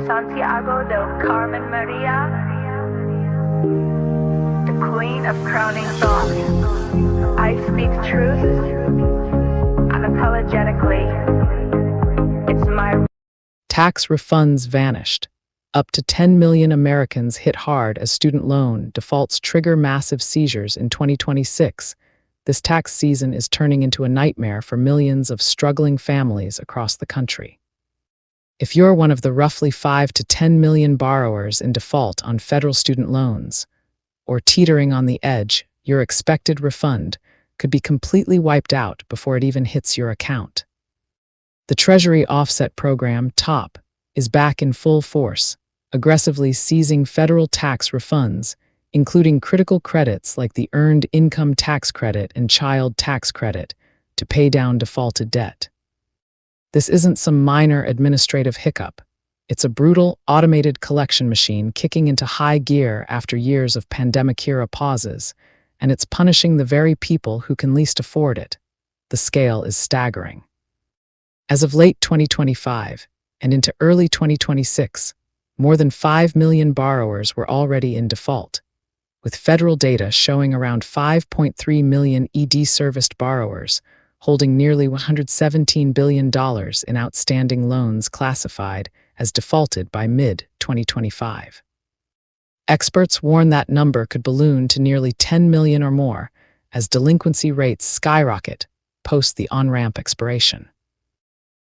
Santiago del Carmen Maria, the queen of crowning thoughts. I speak truth unapologetically. It's my Tax refunds vanished. Up to 10 million Americans hit hard as student loan defaults trigger massive seizures in 2026. This tax season is turning into a nightmare for millions of struggling families across the country. If you're one of the roughly 5 to 10 million borrowers in default on federal student loans, or teetering on the edge, your expected refund could be completely wiped out before it even hits your account. The Treasury Offset Program, TOP, is back in full force, aggressively seizing federal tax refunds, including critical credits like the Earned Income Tax Credit and Child Tax Credit, to pay down defaulted debt. This isn't some minor administrative hiccup. It's a brutal, automated collection machine kicking into high gear after years of pandemic-era pauses, and it's punishing the very people who can least afford it. The scale is staggering. As of late 2025 and into early 2026, more than 5 million borrowers were already in default, with federal data showing around 5.3 million ED-serviced borrowers holding nearly $117 billion in outstanding loans classified as defaulted by mid-2025. Experts warn that number could balloon to nearly 10 million or more as delinquency rates skyrocket post the on-ramp expiration.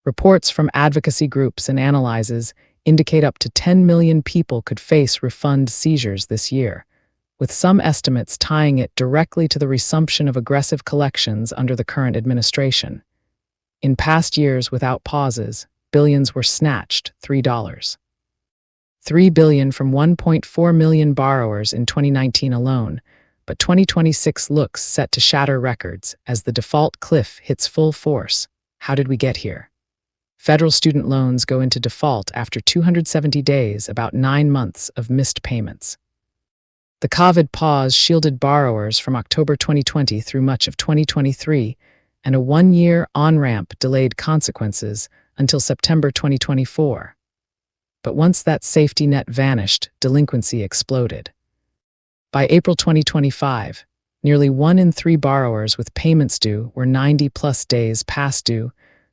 Reports from advocacy groups and analyses indicate up to 10 million people could face refund seizures this year, with some estimates tying it directly to the resumption of aggressive collections under the current administration. In past years without pauses, billions were snatched, $3 billion from 1.4 million borrowers in 2019 alone, but 2026 looks set to shatter records as the default cliff hits full force. How did we get here? Federal student loans go into default after 270 days, about 9 months of missed payments. The COVID pause shielded borrowers from October 2020 through much of 2023, and a 1-year on-ramp delayed consequences until September 2024. But once that safety net vanished, delinquency exploded. By April 2025, nearly 1 in 3 borrowers with payments due were 90-plus days past due,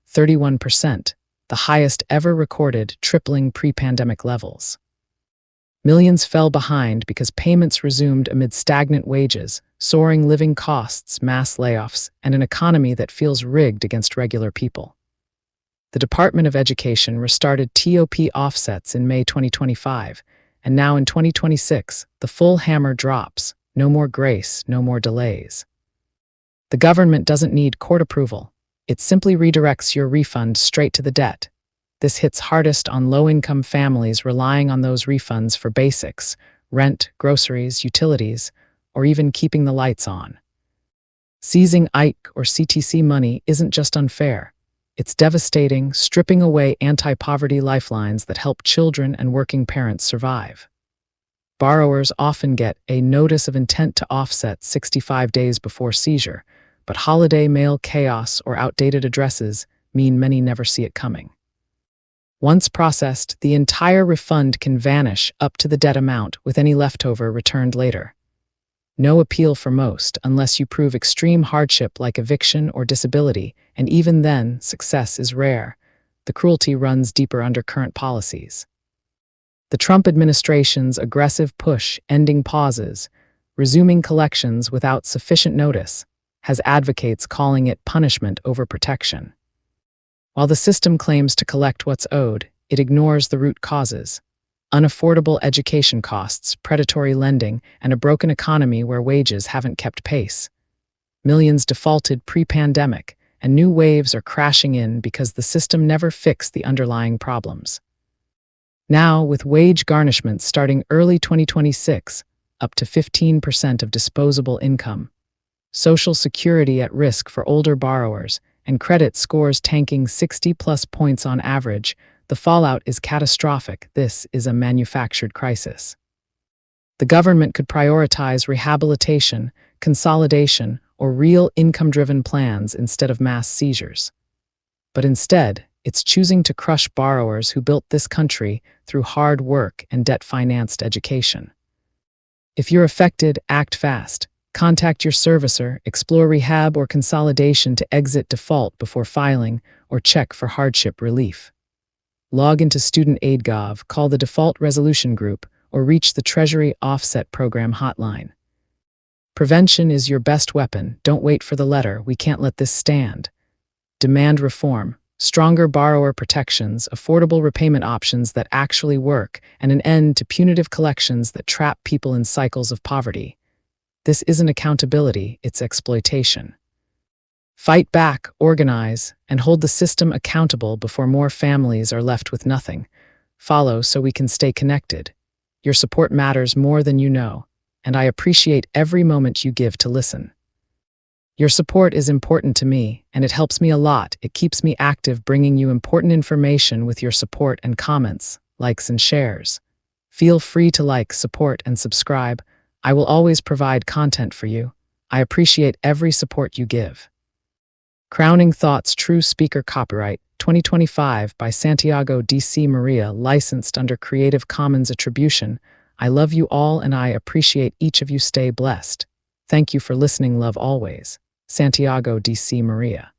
31%, the highest ever recorded, tripling pre-pandemic levels. Millions fell behind because payments resumed amid stagnant wages, soaring living costs, mass layoffs, and an economy that feels rigged against regular people. The Department of Education restarted TOP offsets in May 2025, and now in 2026, the full hammer drops. No more grace, no more delays. The government doesn't need court approval. It simply redirects your refund straight to the debt. This hits hardest on low-income families relying on those refunds for basics, rent, groceries, utilities, or even keeping the lights on. Seizing IKE or CTC money isn't just unfair. It's devastating, stripping away anti-poverty lifelines that help children and working parents survive. Borrowers often get a notice of intent to offset 65 days before seizure, but holiday mail chaos or outdated addresses mean many never see it coming. Once processed, the entire refund can vanish up to the debt amount, with any leftover returned later. No appeal for most, unless you prove extreme hardship like eviction or disability, and even then, success is rare. The cruelty runs deeper under current policies. The Trump administration's aggressive push ending pauses, resuming collections without sufficient notice, has advocates calling it punishment over protection. While the system claims to collect what's owed, it ignores the root causes: unaffordable education costs, predatory lending, and a broken economy where wages haven't kept pace. Millions defaulted pre-pandemic, and new waves are crashing in because the system never fixed the underlying problems. Now, with wage garnishments starting early 2026, up to 15% of disposable income, Social Security at risk for older borrowers, and credit scores tanking 60-plus points on average, the fallout is catastrophic. This is a manufactured crisis. The government could prioritize rehabilitation, consolidation, or real income-driven plans instead of mass seizures. But instead, It's choosing to crush borrowers who built this country through hard work and debt-financed education. If you're affected, act fast. Contact your servicer, explore rehab or consolidation to exit default before filing, or check for hardship relief. Log into Student Aid Gov, call the Default Resolution Group, or reach the Treasury Offset Program hotline. Prevention is your best weapon. Don't wait for the letter. We can't let this stand. Demand reform, stronger borrower protections, affordable repayment options that actually work, and an end to punitive collections that trap people in cycles of poverty. This isn't accountability, it's exploitation. Fight back, organize, and hold the system accountable before more families are left with nothing. Follow so we can stay connected. Your support matters more than you know, and I appreciate every moment you give to listen. Your support is important to me, and it helps me a lot. It keeps me active, bringing you important information with your support and comments, likes and shares. Feel free to like, support, and subscribe. I will always provide content for you. I appreciate every support you give. Crowning Thoughts, True Speaker, copyright 2025 by Santiago D.C. Maria, licensed under Creative Commons Attribution. I love you all and I appreciate each of you. Stay blessed. Thank you for listening. Love always. Santiago D.C. Maria.